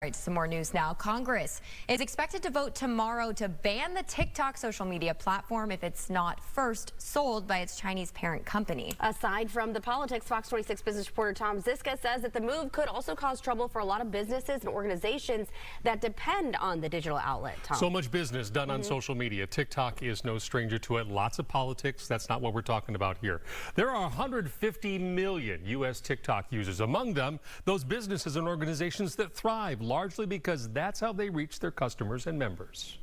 All right, some more news now. Congress is expected to vote tomorrow to ban the TikTok social media platform if it's not first sold by its Chinese parent company. Aside from the politics, Fox 26 business reporter Tom Zizka says that the move could also cause trouble for a lot of businesses and organizations that depend on the digital outlet. Tom. So much business done on social media. TikTok is no stranger to it. Lots of politics. That's not what we're talking about here. There are 150 million U.S. TikTok users. Among them, those businesses and organizations that thrive, largely because that's how they reach their customers and members.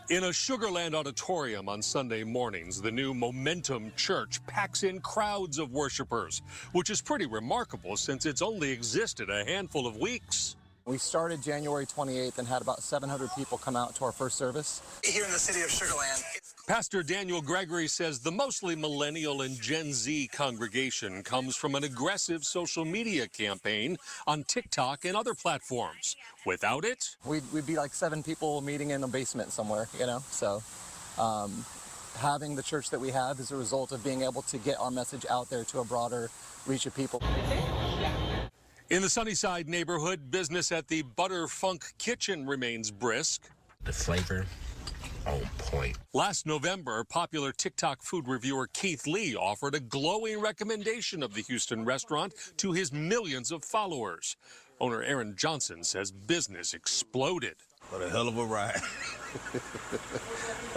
In a Sugar Land auditorium on Sunday mornings, the new Momentum Church packs in crowds of worshipers, which is pretty remarkable since it's only existed a handful of weeks. We started January 28th and had about 700 people come out to our first service. Here in the city of Sugar Land. Pastor Daniel Gregory says the mostly millennial and Gen Z congregation comes from an aggressive social media campaign on TikTok and other platforms. Without it, we'd be like 7 people meeting in a basement somewhere, you know, so having the church that we have is a result of being able to get our message out there to a broader reach of people. In the Sunnyside neighborhood, business at the Butterfunk Kitchen remains brisk. The flavor on point. Last November, popular TikTok food reviewer Keith Lee offered a glowing recommendation of the Houston restaurant to his millions of followers. Owner Aaron Johnson says business exploded. What a hell of a ride.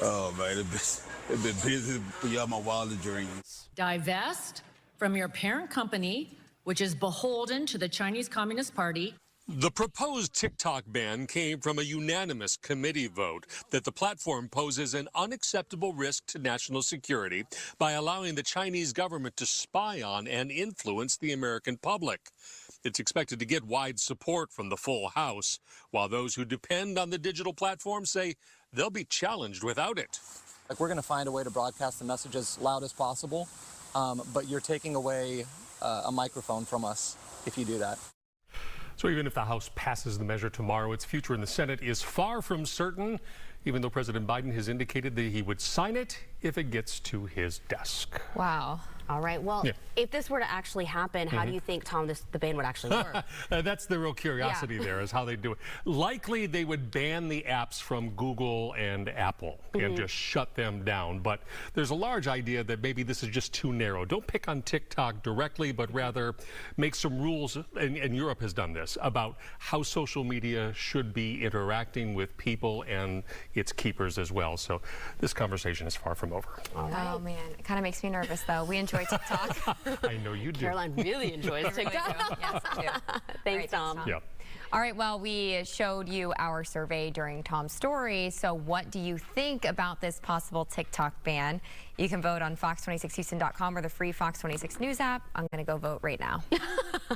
Oh, man, it's been busy beyond my wildest dreams. Divest from your parent company, which is beholden to the Chinese Communist Party. The proposed TikTok ban came from a unanimous committee vote that the platform poses an unacceptable risk to national security by allowing the Chinese government to spy on and influence the American public. It's expected to get wide support from the full House, while those who depend on the digital platform say they'll be challenged without it. Like, we're going to find a way to broadcast the message as loud as possible, but you're taking away a microphone from us if you do that. So even if the House passes the measure tomorrow, its future in the Senate is far from certain, even though President Biden has indicated that he would sign it if it gets to his desk. Wow. All right. Well, if this were to actually happen, how do you think, Tom, the ban would actually work? That's the real curiosity there, is how they do it. Likely they would ban the apps from Google and Apple and just shut them down. But there's a large idea that maybe this is just too narrow. Don't pick on TikTok directly, but rather make some rules, and Europe has done this, about how social media should be interacting with people and its keepers as well. So this conversation is far from over. Oh, man. It kind of makes me nervous, though. We enjoy TikTok. I know you do. Caroline really enjoys TikTok. Yes, I do. Thanks, Tom. Yeah. All right, well, we showed you our survey during Tom's story. So what do you think about this possible TikTok ban? You can vote on fox26houston.com or the free Fox 26 News app. I'm going to go vote right now.